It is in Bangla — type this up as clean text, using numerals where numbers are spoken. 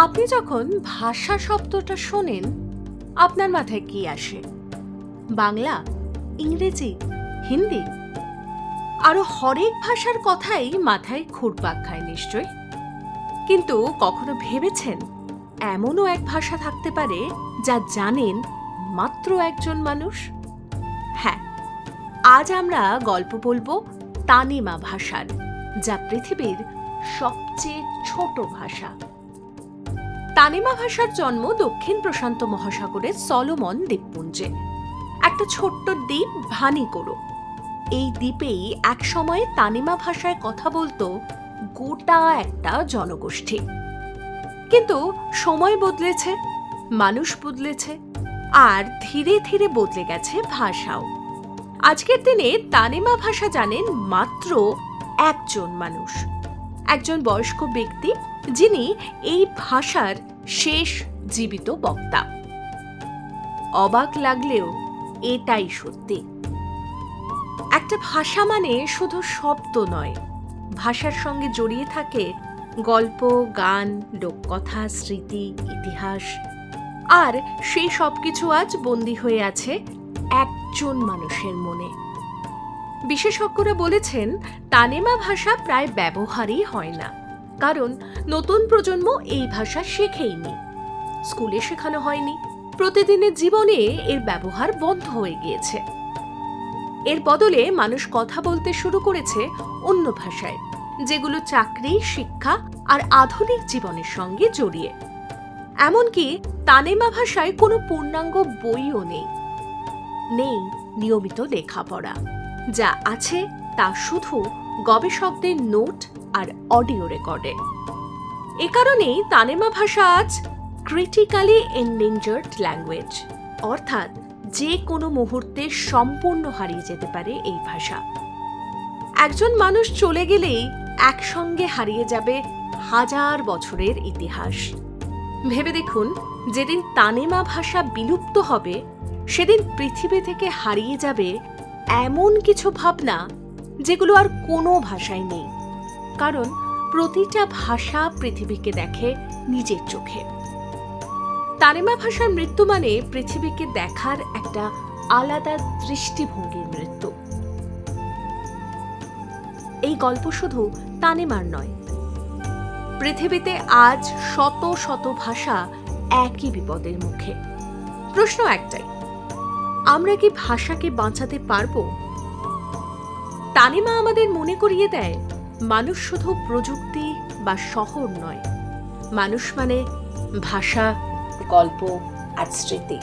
আপনি যখন ভাষা শব্দটা শোনেন, আপনার মাথায় কি আসে? বাংলা, ইংরেজি, হিন্দি? আরো হরেক ভাষার কথাই মাথায় ঘুরপাক খায় নিশ্চয়। কিন্তু কখনো ভেবেছেন এমনও এক ভাষা থাকতে পারে যা জানেন মাত্র একজন মানুষ? হ্যাঁ, আজ আমরা গল্প বলবো তানিমা ভাষার, যা পৃথিবীর সবচেয়ে ছোট ভাষা। তানিমা ভাষার জন্ম দক্ষিণ প্রশান্ত মহাসাগরের সলোমন দ্বীপপুঞ্জে, একটা ছোট্ট দ্বীপ ভানিকোরো। এই দ্বীপেই একসময়ে তানিমা ভাষায় কথা বলতো গোটা একটা জনগোষ্ঠী। কিন্তু সময় বদলেছে, মানুষ বদলেছে, আর ধীরে ধীরে বদলে গেছে ভাষাও। আজকের দিনে তানিমা ভাষা জানেন মাত্র একজন মানুষ, একজন বয়স্ক ব্যক্তি, যিনি এই ভাষার শেষ জীবিত বক্তা। অবাক লাগলেও এটাই সত্যি। একটা ভাষা মানে শুধু শব্দ নয়, ভাষার সঙ্গে জড়িয়ে থাকে গল্প, গান, লোককথা, স্মৃতি, ইতিহাস। আর সেই সবকিছু আজ বন্দী হয়ে আছে একজন মানুষের মনে। বিশেষজ্ঞরা বলেছেন তানিমা ভাষা প্রায় ব্যবহারই হয় না, কারণ নতুন প্রজন্ম এই ভাষা শেখেইনি, স্কুলে শেখানো হয়নি, প্রতিদিনের জীবনে এর ব্যবহার বন্ধ হয়ে গিয়েছে। এর বদলে মানুষ কথা বলতে শুরু করেছে অন্য ভাষায়, যেগুলো চাকরি, শিক্ষা আর আধুনিক জীবনের সঙ্গে জড়িয়ে। এমনকি তানিমা ভাষায় কোনো পূর্ণাঙ্গ বইও নেই, নেই নিয়মিত লেখাপড়া। যা আছে তা শুধু গবেষকদের নোট আর অডিও রেকর্ডে। এ কারণেই তানিমা ভাষা আজ ক্রিটিক্যালি এন্ডেঞ্জার্ড ল্যাঙ্গুয়েজ, অর্থাৎ যে কোনো মুহূর্তে সম্পূর্ণ হারিয়ে যেতে পারে এই ভাষা। একজন মানুষ চলে গেলেই একসঙ্গে হারিয়ে যাবে হাজার বছরের ইতিহাস। ভেবে দেখুন, যেদিন তানিমা ভাষা বিলুপ্ত হবে, সেদিন পৃথিবী থেকে হারিয়ে যাবে এমন কিছু ভাবনা যেগুলো আর কোনো ভাষায় নেই, কারণ প্রতিটা ভাষা পৃথিবীকে দেখে নিজের চোখে। তানিমা ভাষার মৃত্যু মানে পৃথিবীকে দেখার একটা আলাদা দৃষ্টিভঙ্গির মৃত্যু। এই গল্প শুধু তানিমার নয়, পৃথিবীতে আজ শত শত ভাষা একই বিপদের মুখে। প্রশ্ন একটাই, আমরা কি ভাষাকে বাঁচাতে পারবো? তানিমা আমাদের মনে করিয়ে দেয়, মানুষ শুধু প্রযুক্তি বা শহর নয়, মানুষ মানে ভাষা, গল্প আর স্মৃতি।